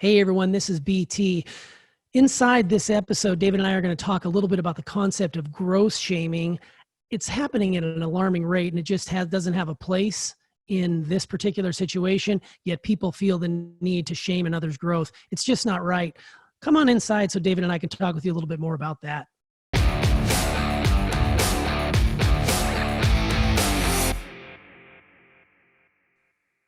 Hey everyone, this is BT. Inside this episode, David and I are going to talk a little bit about the concept of growth shaming. It's happening at an alarming rate, and it just doesn't have a place in this particular situation, yet people feel the need to shame another's growth. It's just not right. Come on inside so David and I can talk with you a little bit more about that.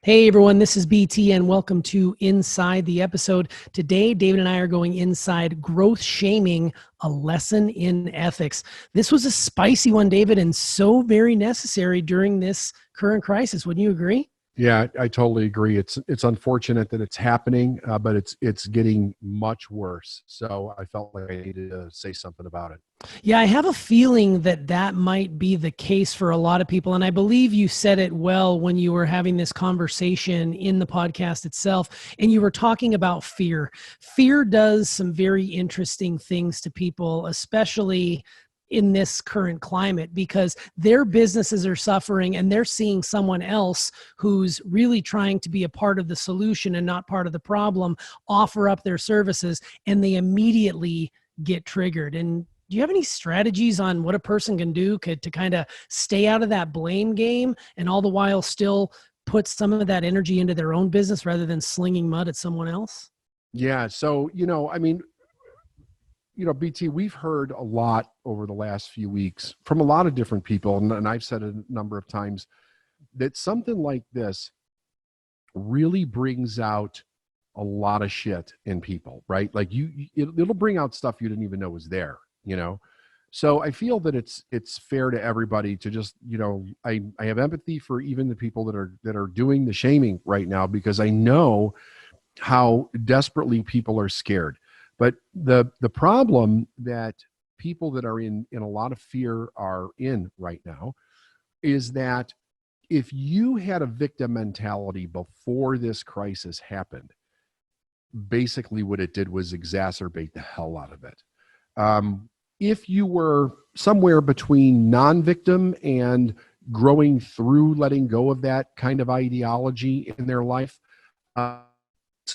Hey everyone, this is BT and welcome to Inside the Episode. Today, David and I are going inside growth shaming, a lesson in ethics. This was a spicy one, David, and so very necessary during this current crisis. Wouldn't you agree? Yeah, I totally agree. It's unfortunate that it's happening, but it's getting much worse. So I felt like I needed to say something about it. Yeah, I have a feeling that might be the case for a lot of people. And I believe you said it well when you were having this conversation in the podcast itself. And you were talking about fear. Fear does some very interesting things to people, especially in this current climate, because their businesses are suffering and they're seeing someone else who's really trying to be a part of the solution and not part of the problem offer up their services, and they immediately get triggered. And do you have any strategies on what a person can do to kind of stay out of that blame game and all the while still put some of that energy into their own business rather than slinging mud at someone else? Yeah. So, BT, we've heard a lot over the last few weeks from a lot of different people. And I've said it a number of times that something like this really brings out a lot of shit in people, right? Like it'll bring out stuff you didn't even know was there, So I feel that it's fair to everybody to just, I have empathy for even the people that are doing the shaming right now, because I know how desperately people are scared. But the problem that people that are in a lot of fear are in right now is that if you had a victim mentality before this crisis happened, basically what it did was exacerbate the hell out of it. If you were somewhere between non-victim and growing through letting go of that kind of ideology in their life,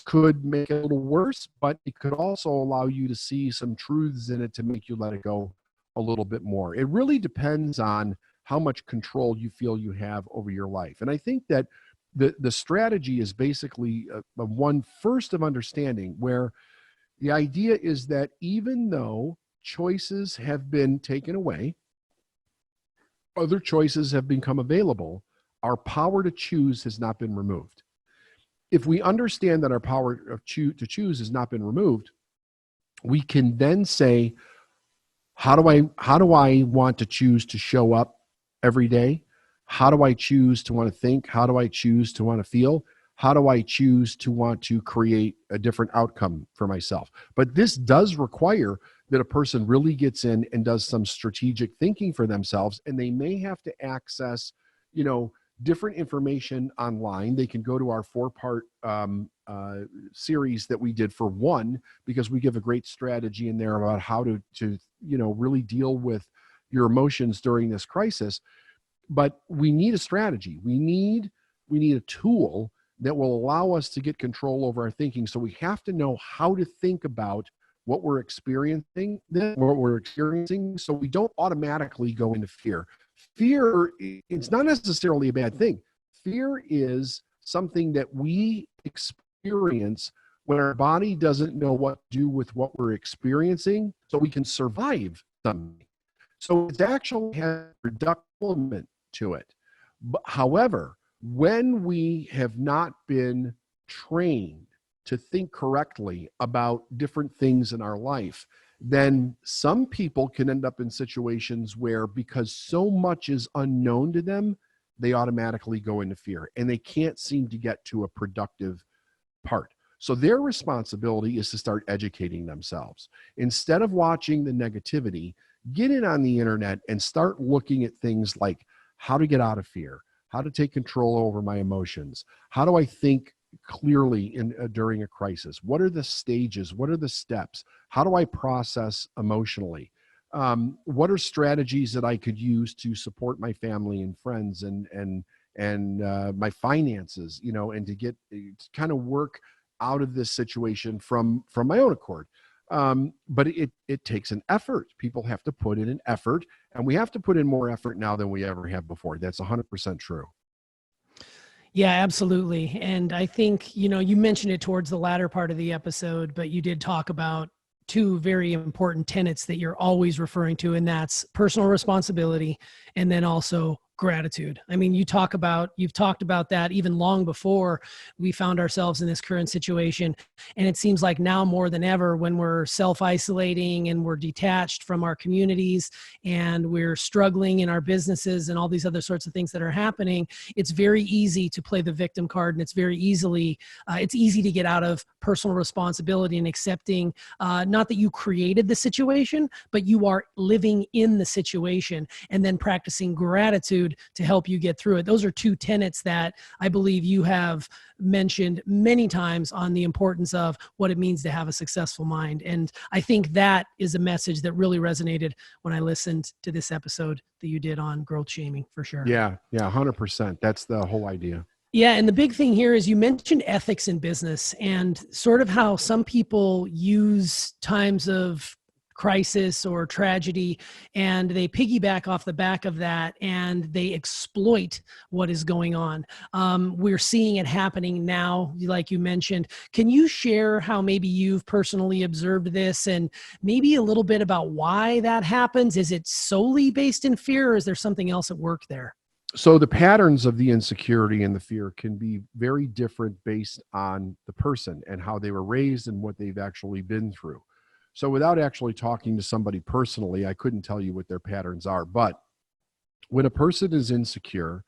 could make it a little worse, but it could also allow you to see some truths in it to make you let it go a little bit more. It really depends on how much control you feel you have over your life. And I think that the strategy is basically a one first of understanding, where the idea is that even though choices have been taken away, other choices have become available, our power to choose has not been removed. If we understand that our power to choose has not been removed, we can then say, how do I want to choose to show up every day? How do I choose to want to think? How do I choose to want to feel? How do I choose to want to create a different outcome for myself? But this does require that a person really gets in and does some strategic thinking for themselves, and they may have to access, different information online. They can go to our 4-part series that we did for one, because we give a great strategy in there about how to really deal with your emotions during this crisis. But we need a strategy. We need a tool that will allow us to get control over our thinking. So we have to know how to think about what we're experiencing, so we don't automatically go into fear. Fear, it's not necessarily a bad thing. Fear is something that we experience when our body doesn't know what to do with what we're experiencing, so we can survive something. So it actually has a reductive element to it. But, however, when we have not been trained to think correctly about different things in our life, then some people can end up in situations where, because so much is unknown to them, they automatically go into fear and they can't seem to get to a productive part. So their responsibility is to start educating themselves. Instead of watching the negativity, get in on the internet and start looking at things like how to get out of fear, how to take control over my emotions, how do I think clearly during a crisis? What are the stages? What are the steps? How do I process emotionally? What are strategies that I could use to support my family and friends and my finances, and to kind of work out of this situation from my own accord. But it takes an effort. People have to put in an effort, and we have to put in more effort now than we ever have before. That's 100% true. Yeah, absolutely. And I think, you mentioned it towards the latter part of the episode, but you did talk about two very important tenets that you're always referring to, and that's personal responsibility and then also gratitude. I mean, you've talked about that even long before we found ourselves in this current situation. And it seems like now more than ever, when we're self-isolating and we're detached from our communities and we're struggling in our businesses and all these other sorts of things that are happening, it's very easy to play the victim card. And it's easy to get out of personal responsibility and accepting, not that you created the situation, but you are living in the situation, and then practicing gratitude to help you get through it. Those are two tenets that I believe you have mentioned many times on the importance of what it means to have a successful mind. And I think that is a message that really resonated when I listened to this episode that you did on growth shaming, for sure. Yeah, 100%. That's the whole idea. Yeah. And the big thing here is you mentioned ethics in business and sort of how some people use times of crisis or tragedy and they piggyback off the back of that and they exploit what is going on. We're seeing it happening now, like you mentioned. Can you share how maybe you've personally observed this and maybe a little bit about why that happens? Is it solely based in fear, or is there something else at work there? So the patterns of the insecurity and the fear can be very different based on the person and how they were raised and what they've actually been through. So without actually talking to somebody personally, I couldn't tell you what their patterns are. But when a person is insecure,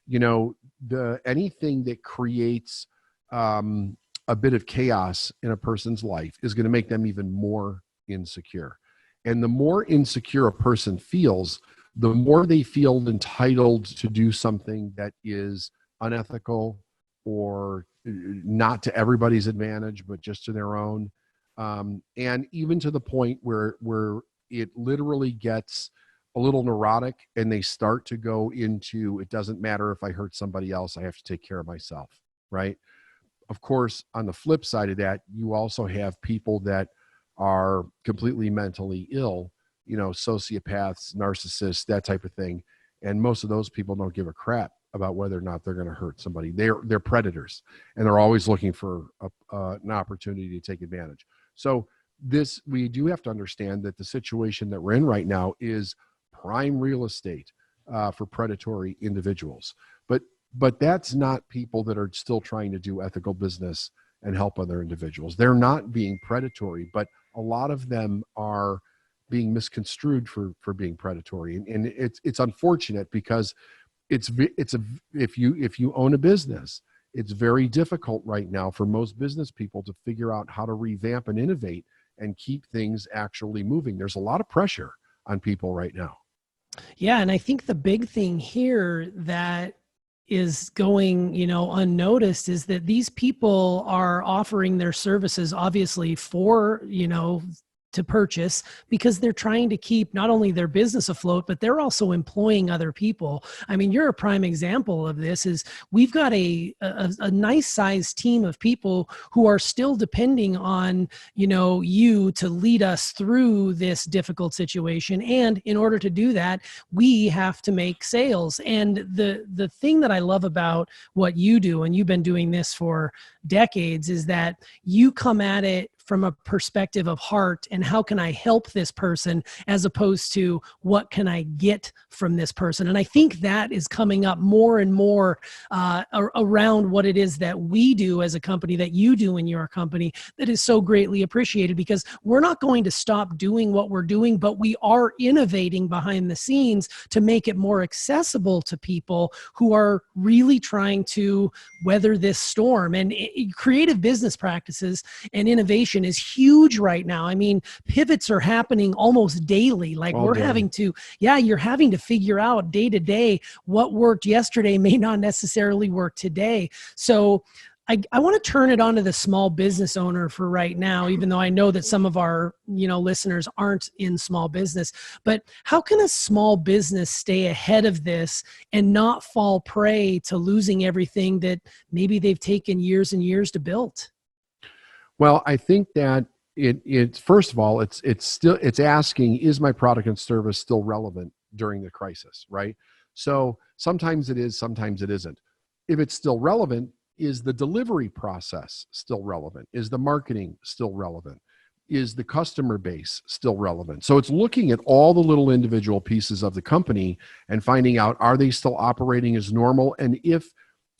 anything that creates a bit of chaos in a person's life is going to make them even more insecure. And the more insecure a person feels, the more they feel entitled to do something that is unethical or not to everybody's advantage, but just to their own. And even to the point where it literally gets a little neurotic and they start to go into, it doesn't matter if I hurt somebody else, I have to take care of myself, right? Of course, on the flip side of that, you also have people that are completely mentally ill, sociopaths, narcissists, that type of thing. And most of those people don't give a crap about whether or not they're going to hurt somebody. They're predators, and they're always looking for an opportunity to take advantage. So we do have to understand that the situation that we're in right now is prime real estate for predatory individuals. But that's not people that are still trying to do ethical business and help other individuals. They're not being predatory, but a lot of them are being misconstrued for being predatory. And it's unfortunate because if you own a business, it's very difficult right now for most business people to figure out how to revamp and innovate and keep things actually moving. There's a lot of pressure on people right now. Yeah. And I think the big thing here that is going, unnoticed is that these people are offering their services obviously for, to purchase because they're trying to keep not only their business afloat, but they're also employing other people. I mean, you're a prime example of this. Is we've got a nice sized team of people who are still depending on, you to lead us through this difficult situation. And in order to do that, we have to make sales. And the thing that I love about what you do, and you've been doing this for decades, is that you come at it from a perspective of heart and how can I help this person, as opposed to what can I get from this person. And I think that is coming up more and more around what it is that we do as a company, that you do in your company, that is so greatly appreciated, because we're not going to stop doing what we're doing, but we are innovating behind the scenes to make it more accessible to people who are really trying to weather this storm. And creative business practices and innovation is huge right now. I mean, pivots are happening almost daily. Like you're having to figure out day to day what worked yesterday may not necessarily work today. So I want to turn it on to the small business owner for right now, even though I know that some of our, listeners aren't in small business. But how can a small business stay ahead of this and not fall prey to losing everything that maybe they've taken years and years to build? Well, I think that it's first of all, it's asking, is my product and service still relevant during the crisis, right? So sometimes it is, sometimes it isn't. If it's still relevant, is the delivery process still relevant? Is the marketing still relevant? Is the customer base still relevant? So it's looking at all the little individual pieces of the company and finding out, are they still operating as normal? And if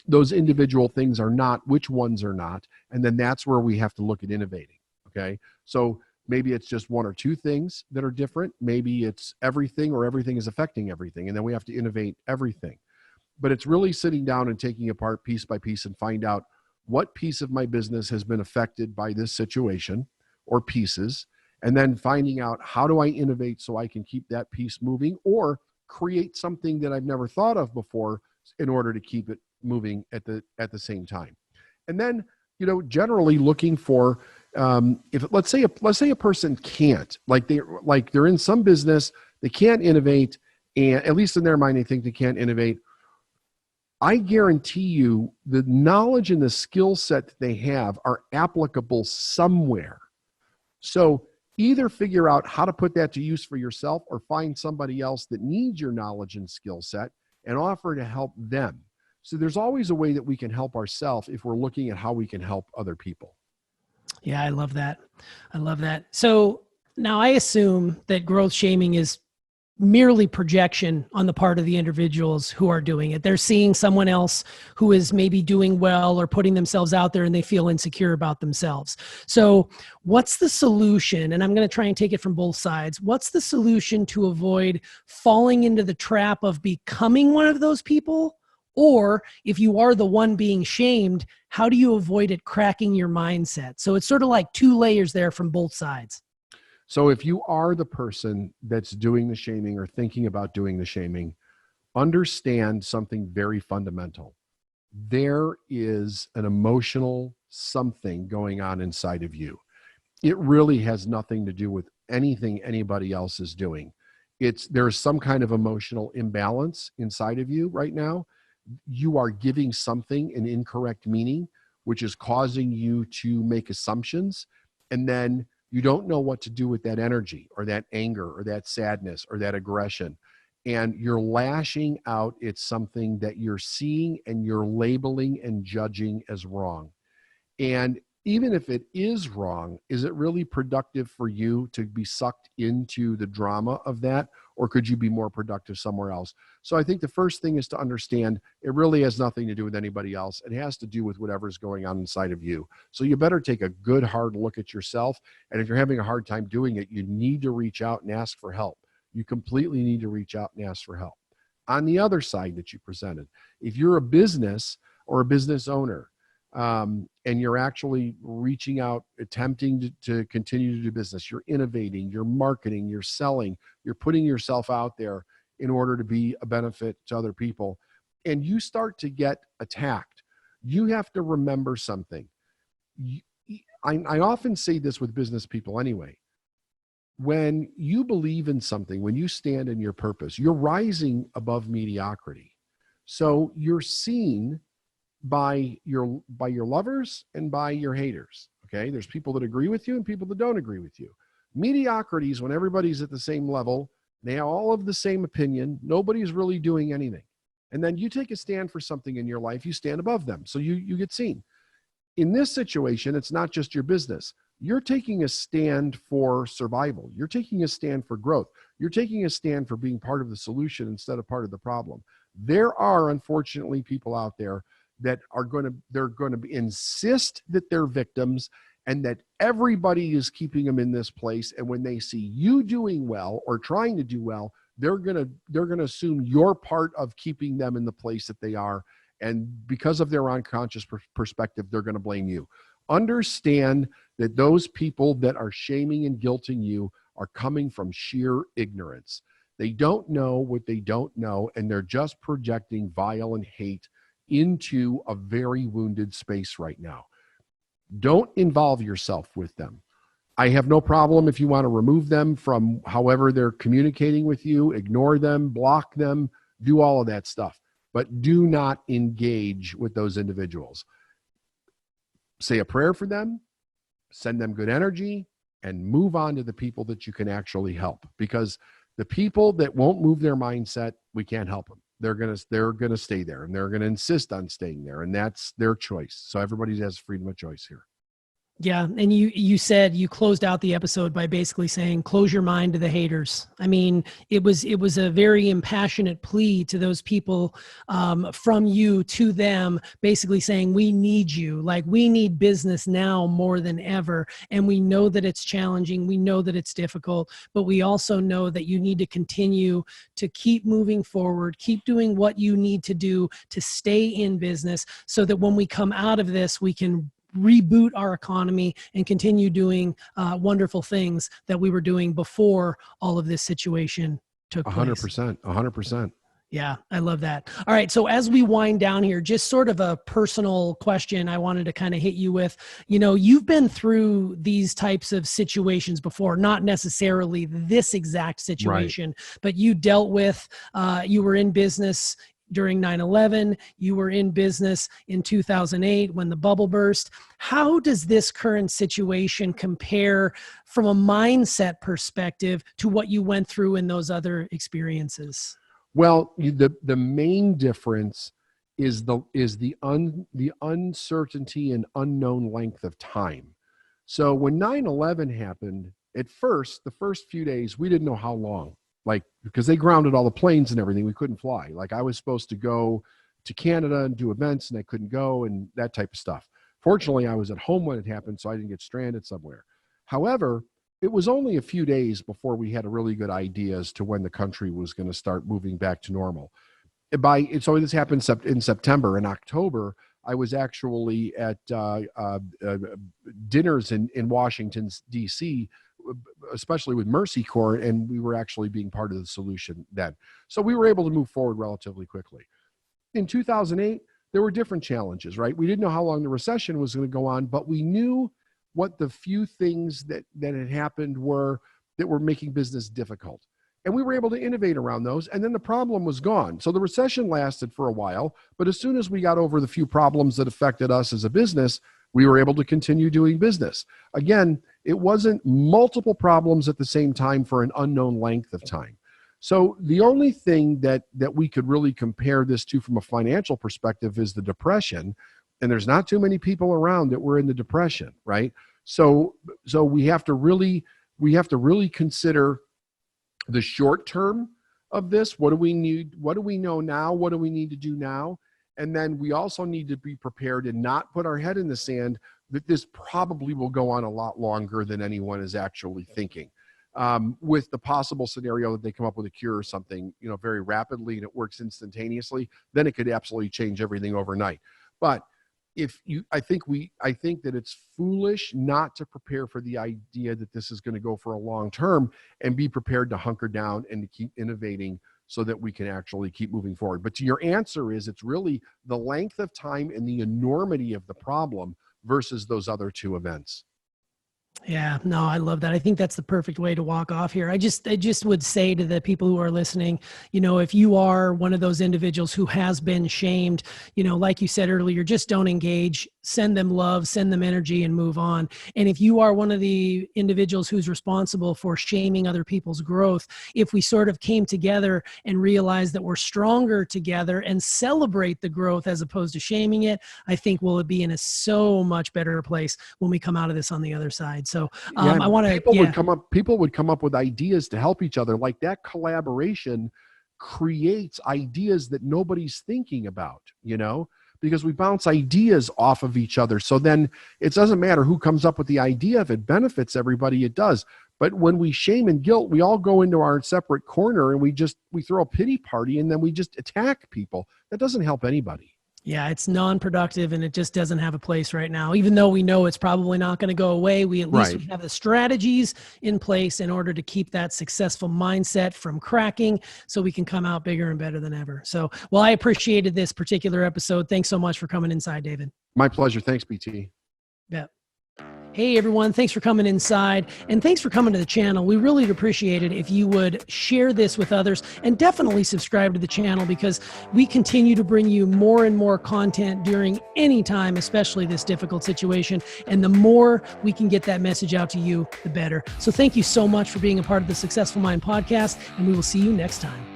those individual things are not, which ones are not? And then that's where we have to look at innovating. Okay. So maybe it's just one or two things that are different. Maybe it's everything, or everything is affecting everything. And then we have to innovate everything. But it's really sitting down and taking apart piece by piece and find out what piece of my business has been affected by this situation or pieces. And then finding out, how do I innovate so I can keep that piece moving, or create something that I've never thought of before in order to keep it moving at the same time. And then, generally looking for, if let's say a person can't, like they're in some business, they can't innovate, and at least in their mind they think they can't innovate. I guarantee you the knowledge and the skill set that they have are applicable somewhere. So either figure out how to put that to use for yourself, or find somebody else that needs your knowledge and skill set and offer to help them. So there's always a way that we can help ourselves if we're looking at how we can help other people. Yeah, I love that. I love that. So now I assume that growth shaming is merely projection on the part of the individuals who are doing it. They're seeing someone else who is maybe doing well or putting themselves out there, and they feel insecure about themselves. So what's the solution? And I'm going to try and take it from both sides. What's the solution to avoid falling into the trap of becoming one of those people? Or if you are the one being shamed, how do you avoid it cracking your mindset? So it's sort of like two layers there from both sides. So if you are the person that's doing the shaming or thinking about doing the shaming, understand something very fundamental. There is an emotional something going on inside of you. It really has nothing to do with anything anybody else is doing. There's some kind of emotional imbalance inside of you right now. You are giving something an incorrect meaning, which is causing you to make assumptions. And then you don't know what to do with that energy or that anger or that sadness or that aggression. And you're lashing out at something that you're seeing and you're labeling and judging as wrong. And even if it is wrong, is it really productive for you to be sucked into the drama of that? Or could you be more productive somewhere else? So I think the first thing is to understand it really has nothing to do with anybody else. It has to do with whatever's going on inside of you. So you better take a good, hard look at yourself. And if you're having a hard time doing it, you need to reach out and ask for help. You completely need to reach out and ask for help. On the other side that you presented, if you're a business or a business owner, and you're actually reaching out, attempting to continue to do business, you're innovating, you're marketing, you're selling, you're putting yourself out there in order to be a benefit to other people, and you start to get attacked, you have to remember something. I often say this with business people anyway. When you believe in something, when you stand in your purpose, you're rising above mediocrity. So you're seen by your lovers and by your haters. Okay. There's people that agree with you and people that don't agree with you. Mediocrity is when everybody's at the same level. They all have the same opinion. Nobody's really doing anything. And then you take a stand for something in your life, you stand above them. So you get seen. In this situation, it's not just your business. You're taking a stand for survival. You're taking a stand for growth. You're taking a stand for being part of the solution instead of part of the problem. There are, unfortunately, people out there that they're going to insist that they're victims and that everybody is keeping them in this place. And when they see you doing well or trying to do well, they're going to assume you're part of keeping them in the place that they are. And because of their unconscious perspective, they're going to blame you. Understand that those people that are shaming and guilting you are coming from sheer ignorance. They don't know what they don't know, and they're just projecting vile and hate into a very wounded space right now. Don't involve yourself with them. I have no problem if you want to remove them from however they're communicating with you, ignore them, block them, do all of that stuff. But do not engage with those individuals. Say a prayer for them, send them good energy, and move on to the people that you can actually help. Because the people that won't move their mindset, we can't help them. They're gonna stay there, and they're gonna insist on staying there, and that's their choice. So everybody has freedom of choice here. Yeah. And you said you closed out the episode by basically saying, close your mind to the haters. I mean, it was a very impassionate plea to those people, from you to them, basically saying, we need you. Like, we need business now more than ever. And we know that it's challenging. We know that it's difficult, but we also know that you need to continue to keep moving forward, keep doing what you need to do to stay in business, so that when we come out of this, we can reboot our economy and continue doing wonderful things that we were doing before all of this situation took place. 100%. Yeah, I love that. All right. So as we wind down here, just sort of a personal question I wanted to kind of hit you with. You've been through these types of situations before, not necessarily this exact situation, right, but you dealt with, you were in business during 9/11, you were in business in 2008 when the bubble burst. How does this current situation compare from a mindset perspective to what you went through in those other experiences? Well, the main difference is the uncertainty and unknown length of time. So when 9/11 happened, the first few days, we didn't know how long. Like, because they grounded all the planes and everything, we couldn't fly. Like, I was supposed to go to Canada and do events, and I couldn't go, and that type of stuff. Fortunately, I was at home when it happened, so I didn't get stranded somewhere. However, it was only a few days before we had a really good idea as to when the country was going to start moving back to normal. So this happened in September. In October, I was actually at dinners in Washington, D.C., especially with Mercy Corps, and we were actually being part of the solution then. So we were able to move forward relatively quickly. In 2008, there were different challenges, right? We didn't know how long the recession was going to go on, but we knew what the few things that had happened were that were making business difficult. And we were able to innovate around those, and then the problem was gone. So the recession lasted for a while, but as soon as we got over the few problems that affected us as a business, we were able to continue doing business. Again, it wasn't multiple problems at the same time for an unknown length of time. So the only thing that we could really compare this to from a financial perspective is the Depression. And there's not too many people around that were in the Depression, right? So we have to really consider the short term of this. What do we need? What do we know now? What do we need to do now? And then we also need to be prepared and not put our head in the sand that this probably will go on a lot longer than anyone is actually thinking. With the possible scenario that they come up with a cure or something, very rapidly, and it works instantaneously, then it could absolutely change everything overnight. But I think that it's foolish not to prepare for the idea that this is going to go for a long term, and be prepared to hunker down and to keep innovating so that we can actually keep moving forward. But to your answer is, it's really the length of time and the enormity of the problem versus those other two events. Yeah, no, I love that. I think that's the perfect way to walk off here. I just would say to the people who are listening, if you are one of those individuals who has been shamed, like you said earlier, just don't engage, send them love, send them energy, and move on. And if you are one of the individuals who's responsible for shaming other people's growth, if we sort of came together and realized that we're stronger together and celebrate the growth as opposed to shaming it, I think we'll be in a so much better place when we come out of this on the other side. So I want to, people would come up with ideas to help each other. Like, that collaboration creates ideas that nobody's thinking about, because we bounce ideas off of each other. So then it doesn't matter who comes up with the idea. If it benefits everybody, it does. But when we shame and guilt, we all go into our separate corner and we throw a pity party, and then we just attack people. That doesn't help anybody. Yeah, it's non-productive, and it just doesn't have a place right now. Even though we know it's probably not going to go away, we at least have the strategies in place in order to keep that successful mindset from cracking, so we can come out bigger and better than ever. So, well, I appreciated this particular episode. Thanks so much for coming inside, David. My pleasure. Thanks, BT. Yeah. Hey everyone, thanks for coming inside and thanks for coming to the channel. We really appreciate it if you would share this with others and definitely subscribe to the channel because we continue to bring you more and more content during any time, especially this difficult situation. And the more we can get that message out to you, the better. So thank you so much for being a part of the Successful Mind podcast, and we will see you next time.